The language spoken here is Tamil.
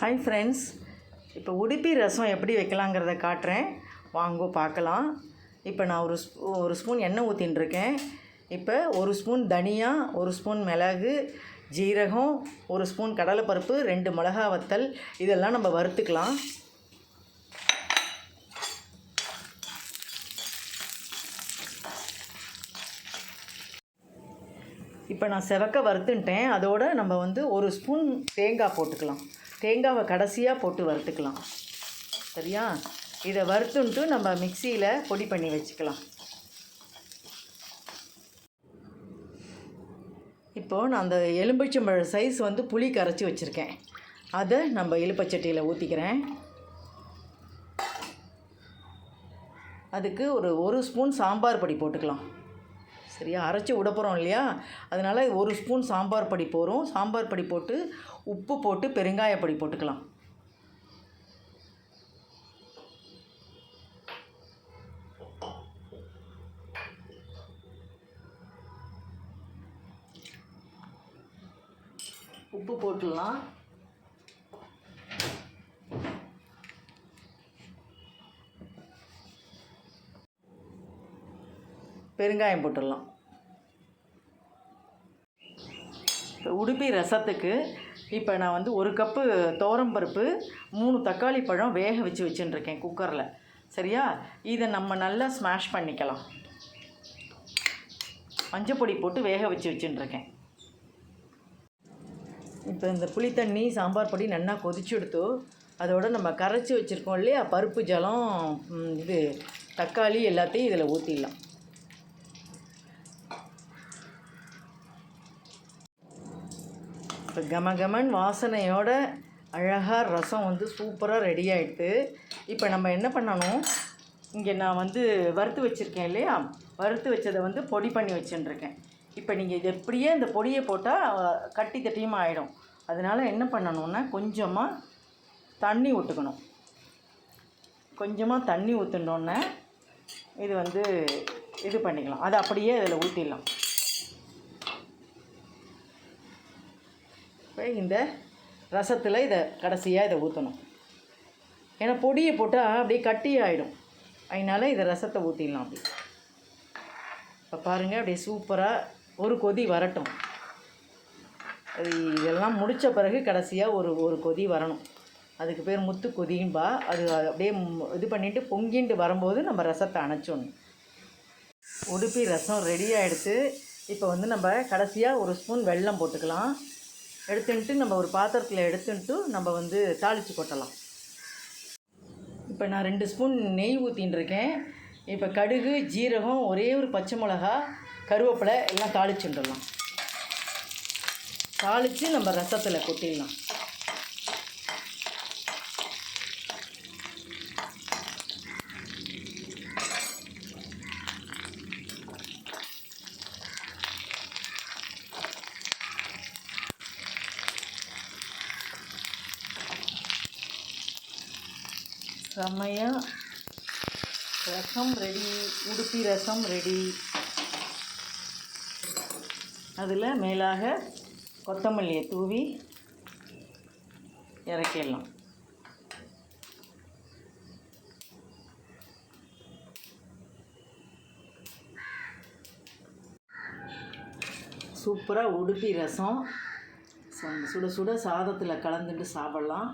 ஹாய் ஃப்ரெண்ட்ஸ், இப்போ உடுப்பி ரசம் எப்படி வைக்கலாங்கிறத காட்டுறேன், வாங்க பார்க்கலாம். இப்போ நான் ஒரு ஸ்பூன் எண்ணெய் ஊற்றின்ட்டுருக்கேன். இப்போ ஒரு ஸ்பூன் தனியா, ஒரு ஸ்பூன் மிளகு, ஜீரகம், ஒரு ஸ்பூன் கடலைப்பருப்பு, 2 மிளகா வத்தல், இதெல்லாம் நம்ம வறுத்துக்கலாம். இப்போ நான் செவக்க வறுத்துட்டேன். அதோடு நம்ம ஒரு ஸ்பூன் தேங்காய் போட்டுக்கலாம். தேங்காவை கடைசியாக போட்டு வறுத்துக்கலாம். சரியா? இதை வறுத்துன்ட்டு நம்ம மிக்சியில் பொடி பண்ணி வச்சுக்கலாம். இப்போது நான் அந்த எலும்பிச்சம்பழ சைஸ் புளி கரைச்சி வச்சுருக்கேன். அதை நம்ம இலுப்பச்சட்டியில் ஊற்றிக்கிறேன். அதுக்கு ஒரு ஸ்பூன் சாம்பார் பொடி போட்டுக்கலாம். சரியா? அரைச்சி விட போகிறோம் இல்லையா, அதனால் ஒரு ஸ்பூன் சாம்பார் பொடி போகிறோம். சாம்பார் பொடி போட்டு உப்பு போட்டு பெருங்காய பொடி போட்டுக்கலாம். உப்பு போட்டுடலாம். பெருங்காயம் போட்டுடலாம். இப்போ உடுப்பி ரசத்துக்கு இப்போ நான் 1 கப்பு துவரம்பருப்பு, 3 தக்காளி பழம் வேக வச்சுருக்கேன் குக்கரில். சரியா? இதை நம்ம நல்லா ஸ்மாஷ் பண்ணிக்கலாம். மஞ்சப்பொடி போட்டு வேக வச்சுருக்கேன். இப்போ இந்த புளி தண்ணி சாம்பார் பொடி நல்லா கொதிச்சு எடுத்தோ, அதோட நம்ம கரைச்சி வச்சுருக்கோம் இல்லையா, பருப்பு ஜலம், தக்காளி எல்லாத்தையும் இதில் ஊற்றிடலாம். இப்போ கமகமன் வாசனையோட அழகாக ரசம் சூப்பராக ரெடி ஆகிடுது. இப்போ நம்ம என்ன பண்ணணும், இங்கே நான் வறுத்து வச்சுருக்கேன் இல்லையா, வறுத்து வச்சதை பொடி பண்ணி வச்சுருக்கேன். இப்போ நீங்கள் இது எப்படியே இந்த பொடியை போட்டால் கட்டி தட்டியுமா ஆகிடும். அதனால் என்ன பண்ணணுன்னா, கொஞ்சமாக தண்ணி ஊற்றுக்கணும். கொஞ்சமாக தண்ணி ஊற்றுனோன்னே இது இது பண்ணிக்கலாம். அதை அப்படியே இதில் ஊற்றிடலாம். இப்போ இந்த ரசத்தில் இதை கடைசியாக இதை ஊற்றணும். ஏன்னா பொடியை போட்டால் அப்படியே கட்டி ஆகிடும். அதனால் இதை ரசத்தை ஊற்றிடலாம். அப்படி இப்போ பாருங்கள், அப்படியே சூப்பராக ஒரு கொதி வரட்டும். அது இதெல்லாம் முடித்த பிறகு கடைசியாக ஒரு கொதி வரணும். அதுக்கு பேர் முத்து கொதியும்பா. அது அப்படியே இது பண்ணிவிட்டு பொங்கிட்டு வரும்போது நம்ம ரசத்தை அணைச்சோணும். உடுப்பி ரசம் ரெடி ஆகிடுச்சு. இப்போ நம்ம கடைசியாக ஒரு ஸ்பூன் வெல்லம் போட்டுக்கலாம். எடுத்துன்ட்டு நம்ம ஒரு பாத்திரத்தில் எடுத்துன்ட்டு நம்ம தாளித்து கொட்டலாம். இப்போ நான் 2 ஸ்பூன் நெய் ஊற்றின்ட்டுருக்கேன். இப்போ கடுகு, ஜீரகம், ஒரே ஒரு பச்சை மிளகா, கருவேப்பிலை எல்லாம் தாளிச்சுட்டுடலாம். தாளித்து நம்ம ரசத்தில் கொட்டிடலாம். செம்மையாக ரசம் ரெடி, உடுப்பி ரசம் ரெடி. அதில் மேலாக கொத்தமல்லியை தூவி இறக்கிடலாம். சூப்பராக உடுப்பி ரசம் சுட சுட சாதத்தில் கலந்துட்டு சாப்பிட்லாம்.